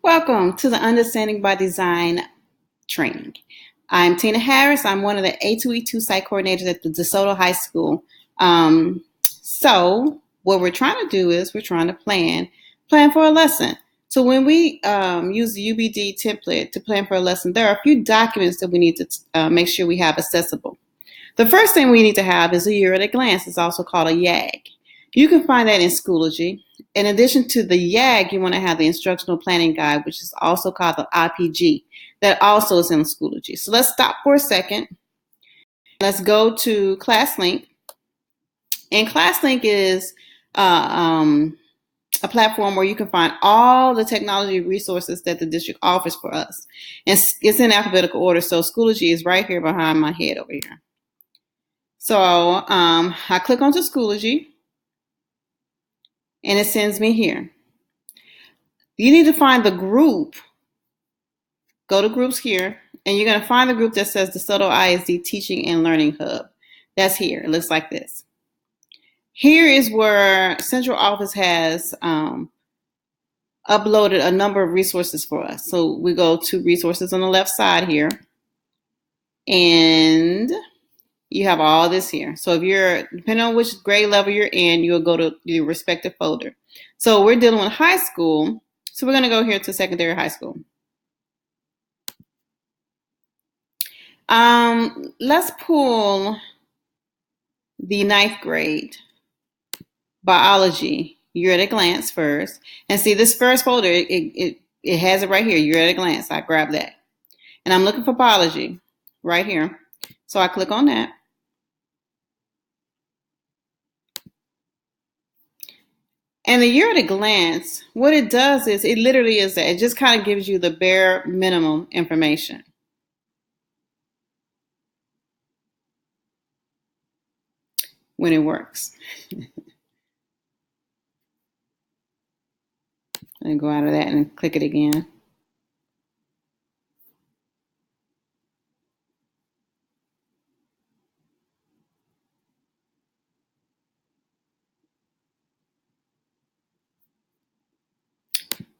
Welcome to the Understanding by Design training. I'm Tina Harris. I'm one of the A2E2 site coordinators at the DeSoto High School. So what we're trying to do is we're trying to plan for a lesson. So when we use the UbD template to plan for a lesson, there are a few documents that we need to make sure we have accessible. The first thing we need to have is a year at a glance. It's also called a YAG. You can find that in Schoology. In addition to the YAG, you want to have the instructional planning guide, which is also called the IPG. That also is in Schoology. So let's stop for a second. Let's go to ClassLink. And ClassLink is a platform where you can find all the technology resources that the district offers for us. And it's in alphabetical order, so Schoology is right here behind my head over here. So I click onto Schoology, and it sends me here. You need to find the group. Go to groups here, and you're going to find the group that says DeSoto ISD Teaching and Learning Hub. That's here. It looks like this. Here is where Central Office has uploaded a number of resources for us. So we go to resources on the left side here, and you have all this here. So if you're, depending on which grade level you're in, you'll go to your respective folder. So we're dealing with high school. So we're going to go here to secondary high school. Let's pull the 9th grade biology year at a glance first. And see this first folder, it has it right here, year at a glance. I grab that. And I'm looking for biology right here. So I click on that. And the year at a glance, what it does is it literally is that. It just kind of gives you the bare minimum information. When it works. And go out of that and click it again.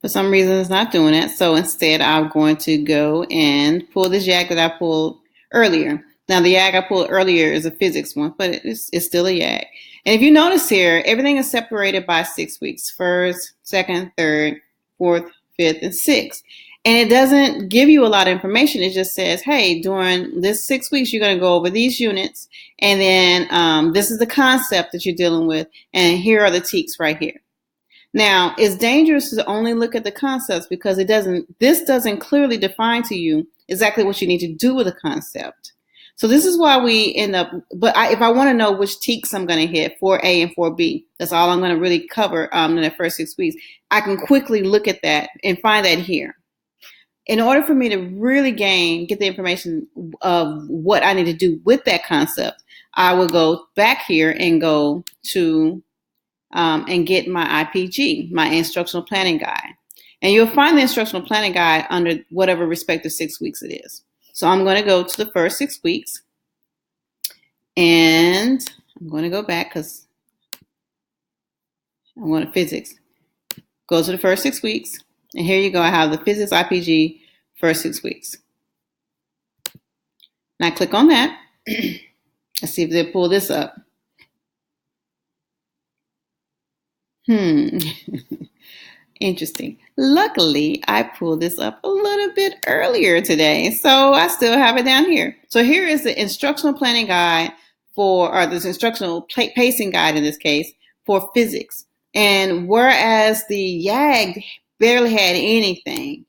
For some reason, it's not doing it. So instead, I'm going to go and pull this YAG that I pulled earlier. Now, the YAG I pulled earlier is a physics one, but it's still a YAG. And if you notice here, everything is separated by 6 weeks. First, second, third, fourth, fifth, and sixth. And it doesn't give you a lot of information. It just says, hey, during this 6 weeks, you're going to go over these units. And then this is the concept that you're dealing with. And here are the TEKs right here. Now, it's dangerous to only look at the concepts because this doesn't clearly define to you exactly what you need to do with a concept. So this is why we end up, if I want to know which TEKs I'm going to hit, 4A and 4B, that's all I'm going to really cover in the first 6 weeks, I can quickly look at that and find that here. In order for me to really get the information of what I need to do with that concept, I will go back here and go to and get my IPG, my instructional planning guide. And you'll find the instructional planning guide under whatever respective 6 weeks it is. So I'm going to go to the first 6 weeks. And I'm going to go back because I want physics. Go to the first 6 weeks. And here you go. I have the physics IPG first 6 weeks. And I click on that. Let's see if they pull this up. Interesting. Luckily, I pulled this up a little bit earlier today, so I still have it down here. So here is the instructional planning guide or this instructional pacing guide in this case for physics. And whereas the YAG barely had anything,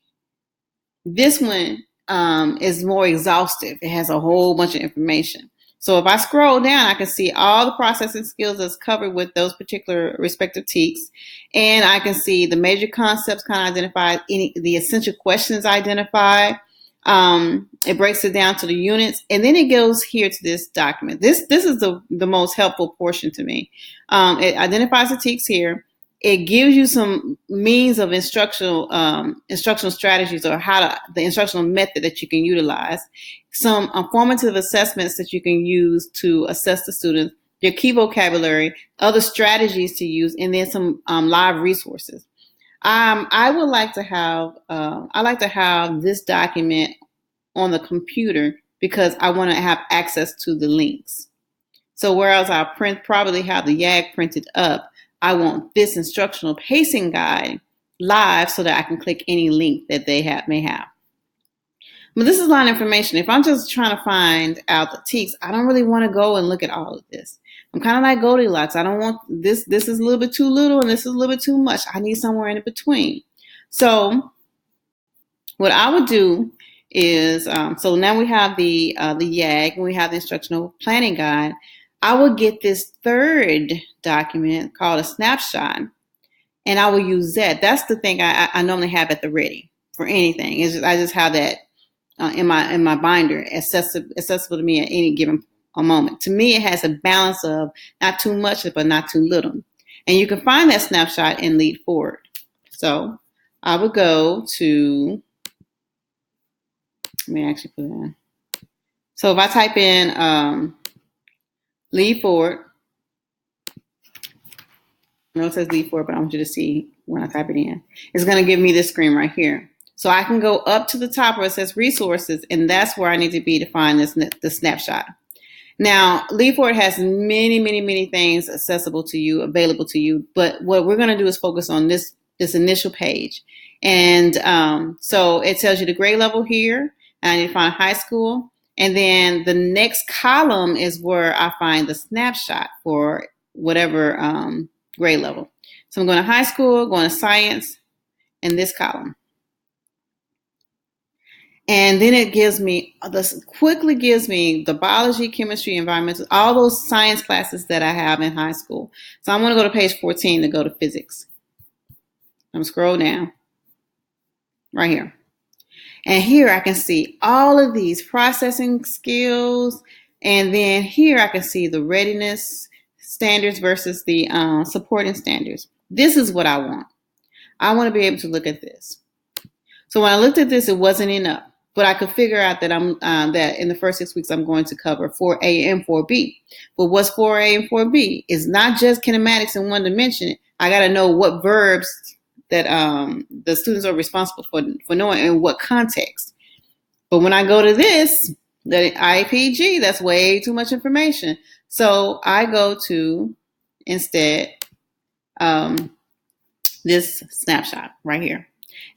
this one is more exhaustive. It has a whole bunch of information. So if I scroll down, I can see all the processing skills that's covered with those particular respective TEKs. And I can see the major concepts kind of identified, the essential questions identified. It breaks it down to the units. And then it goes here to this document. This is the most helpful portion to me. It identifies the TEKs here. It gives you some means of instructional strategies or the instructional method that you can utilize. Some formative assessments that you can use to assess the students, your key vocabulary, other strategies to use, and then some live resources. I would like to have I like to have this document on the computer because I want to have access to the links. So whereas I probably have the YAG printed up, I want this instructional pacing guide live so that I can click any link that they may have. But this is a lot of information. If I'm just trying to find out the teaks, I don't really want to go and look at all of this. I'm kind of like Goldilocks. I don't want this. This is a little bit too little and this is a little bit too much. I need somewhere in between. So what I would do is, so now we have the YAG and we have the instructional planning guide. I would get this third document called a snapshot, and I will use that. That's the thing I normally have at the ready for anything. I just have that in my binder, accessible to me at any given moment. To me, it has a balance of not too much, but not too little. And you can find that snapshot in Lead4ward. So I would go to, let me actually put it in. So if I type in Lead4ward, I know it says Lead4ward, but I want you to see when I type it in. It's going to give me this screen right here. So I can go up to the top where it says resources, and that's where I need to be to find the snapshot. Now, Lead4ward has many, many, many things accessible to you, available to you. But what we're going to do is focus on this initial page. And so it tells you the grade level here. And I need to find high school. And then the next column is where I find the snapshot for whatever grade level. So I'm going to high school, going to science, in this column. And then it quickly gives me the biology, chemistry, environmental, all those science classes that I have in high school. So I'm going to go to page 14 to go to physics. I'm going to scroll down right here. And here I can see all of these processing skills. And then here I can see the readiness standards versus the supporting standards. This is what I want. I want to be able to look at this. So when I looked at this, it wasn't enough. But I could figure out that that in the first 6 weeks, I'm going to cover 4A and 4B. But what's 4A and 4B? It's not just kinematics in one dimension. I got to know what verbs that the students are responsible for knowing in what context. But when I go to this, the IPG, that's way too much information. So I go to, instead, this snapshot right here.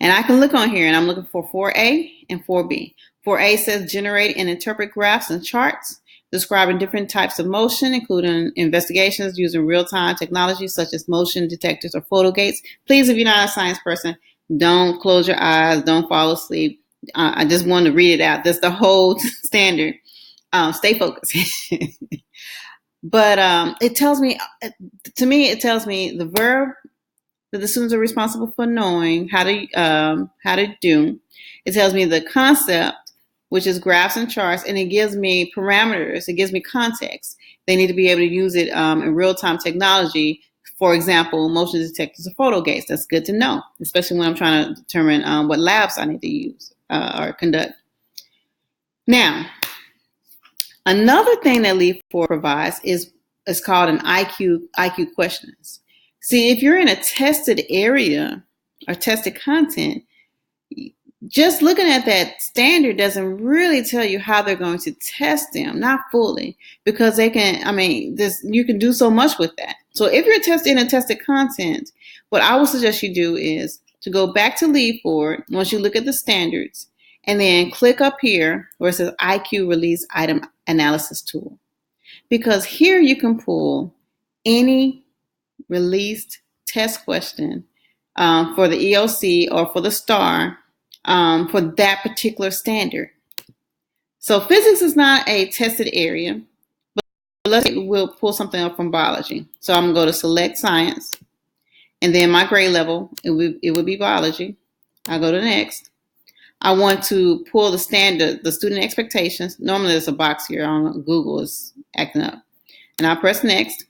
And I can look on here and I'm looking for 4A and 4B. 4A says generate and interpret graphs and charts describing different types of motion, including investigations using real-time technology such as motion detectors or photo gates. Please, if you're not a science person, don't close your eyes, don't fall asleep. I just wanted to read it out. That's the whole standard. Stay focused. But it tells me, it tells me the verb that the students are responsible for knowing how to do. It tells me the concept, which is graphs and charts, and it gives me parameters. It gives me context. They need to be able to use it in real-time technology. For example, motion detectors or photo gates. That's good to know, especially when I'm trying to determine what labs I need to use or conduct. Now, another thing that Lead4ward provides is called an IQ questions. See, if you're in a tested area or tested content, just looking at that standard doesn't really tell you how they're going to test them, not fully, because they can, you can do so much with that. So if you're in a tested content, what I would suggest you do is to go back to Lead4ward once you look at the standards, and then click up here where it says IQ Release Item Analysis Tool. Because here you can pull any released test question for the EOC or for the STAR for that particular standard. So physics is not a tested area, but we'll pull something up from biology. So I'm going to go to select science, and then my grade level, it would be biology. I'll go to next. I want to pull the standard, the student expectations. Normally there's a box here on Google is acting up. And I'll press next.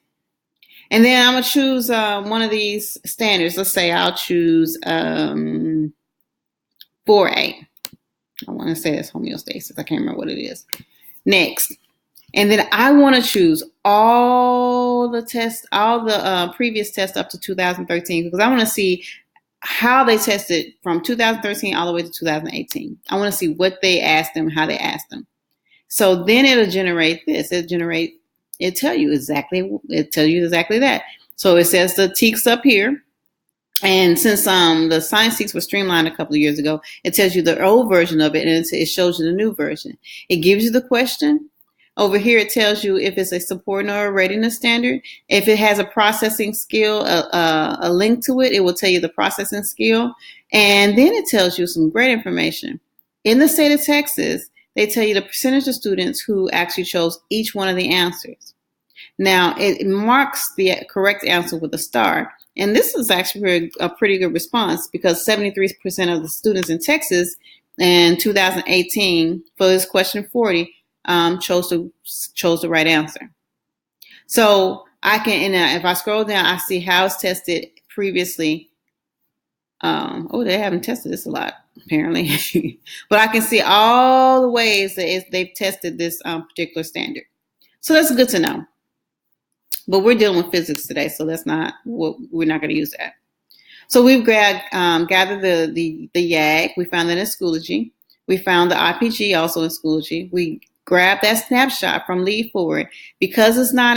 And then I'm going to choose one of these standards. Let's say I'll choose 4A. I want to say it's homeostasis. I can't remember what it is. Next. And then I want to choose all the tests, all the previous tests up to 2013, because I want to see how they tested from 2013 all the way to 2018. I want to see what they asked them, how they asked them. So then it'll generate this. It tell you exactly that. So it says the TEKS up here. And since the science TEKS was streamlined a couple of years ago, it tells you the old version of it, and it shows you the new version. It gives you the question. Over here, it tells you if it's a support or a readiness standard. If it has a processing skill, a link to it, it will tell you the processing skill. And then it tells you some great information. In the state of Texas, they tell you the percentage of students who actually chose each one of the answers. Now, it marks the correct answer with a star. And this is actually a pretty good response because 73% of the students in Texas in 2018 for this question 40 chose the right answer. So I can, if I scroll down, I see how it's tested previously. They haven't tested this a lot, apparently. But I can see all the ways that they've tested this particular standard. So that's good to know. But we're dealing with physics today, so we're not going to use that. So we've gathered the YAG. We found that in Schoology. We found the IPG also in Schoology. We grabbed that snapshot from Lead4ward. Because it's not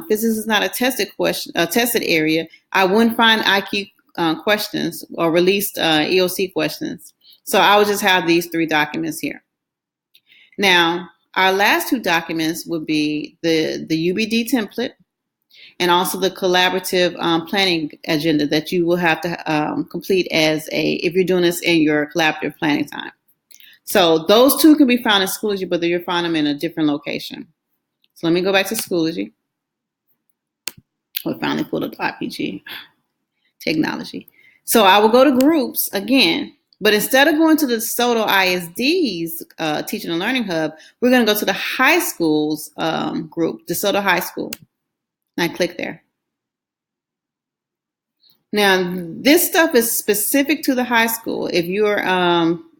physics is not a tested area, I wouldn't find IQ questions or released EOC questions. So I would just have these 3 documents here. Now, our last 2 documents would be the UbD template and also the collaborative planning agenda that you will have to complete if you're doing this in your collaborative planning time. So those 2 can be found in Schoology, but you'll find them in a different location. So let me go back to Schoology. We finally pulled up the IPG technology. So I will go to groups again, but instead of going to the DeSoto ISD's Teaching and Learning Hub, we're going to go to the high school's group, DeSoto High School. And I click there. Now, this stuff is specific to the high school. If you're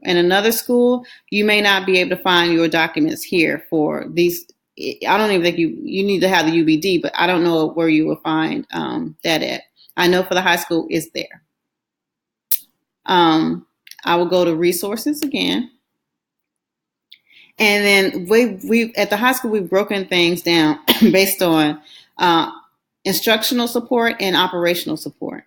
in another school, you may not be able to find your documents here for these. I don't even think you need to have the UbD, but I don't know where you will find that at. I know for the high school, it's there. I will go to resources again. And then we at the high school, we've broken things down based on instructional support and operational support.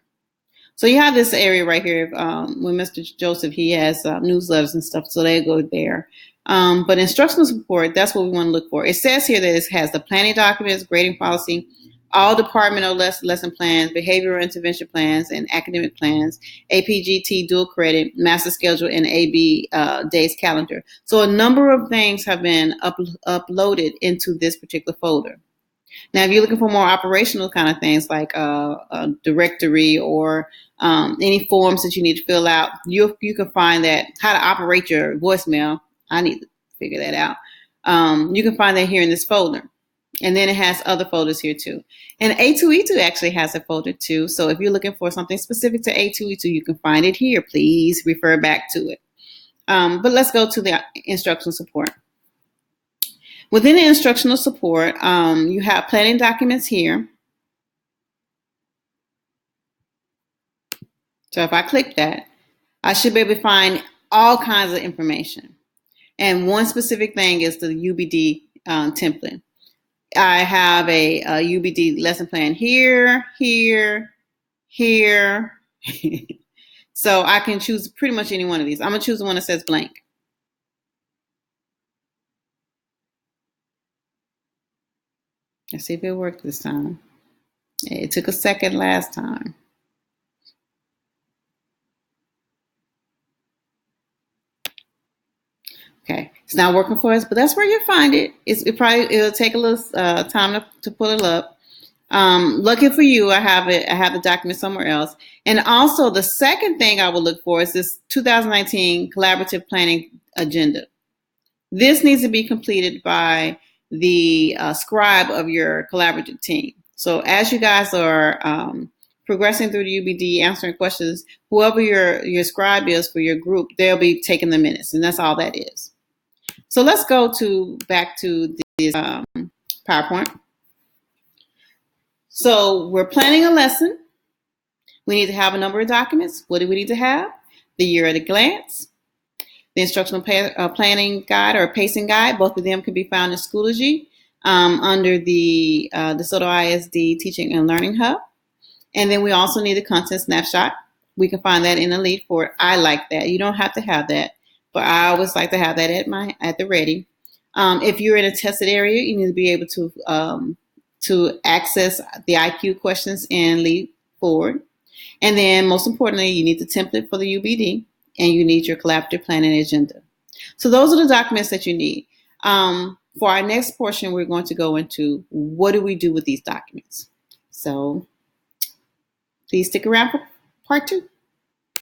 So you have this area right here. When Mr. Joseph, he has newsletters and stuff, so they go there. But instructional support, that's what we want to look for. It says here that it has the planning documents, grading policy, all departmental lesson plans, behavioral intervention plans, and academic plans, APGT dual credit, master schedule, and AB days calendar. So a number of things have been uploaded into this particular folder. Now, if you're looking for more operational kind of things like a directory or any forms that you need to fill out, you can find that how to operate your voicemail. I need to figure that out. You can find that here in this folder. And then it has other folders here too. And A2E2 actually has a folder too. So if you're looking for something specific to A2E2, you can find it here. Please refer back to it. But let's go to the instructional support. Within the instructional support, you have planning documents here. So if I click that, I should be able to find all kinds of information. And one specific thing is the UbD template. I have a UbD lesson plan here, here, here. So I can choose pretty much any one of these. I'm going to choose the one that says blank. Let's see if it worked this time. It took a second last time. Okay, it's not working for us, but that's where you'll find it. It'll take a little time to pull it up. Lucky for you, I have the document somewhere else. And also the second thing I will look for is this 2019 collaborative planning agenda. This needs to be completed by the scribe of your collaborative team. So as you guys are progressing through the UbD, answering questions, whoever your scribe is for your group, they'll be taking the minutes, and that's all that is. So let's go back to this PowerPoint. So we're planning a lesson. We need to have a number of documents. What do we need to have? The year at a glance, the instructional planning guide or pacing guide. Both of them can be found in Schoology under the DeSoto ISD Teaching and Learning Hub. And then we also need a content snapshot. We can find that in the Lead4ward. I like that. You don't have to have that, but I always like to have that at the ready. If you're in a tested area, you need to be able to access the IQ questions in Lead4ward. And then most importantly, you need the template for the UbD, and you need your collaborative planning agenda. So those are the documents that you need. For our next portion, we're going to go into what do we do with these documents. So please stick around for part 2.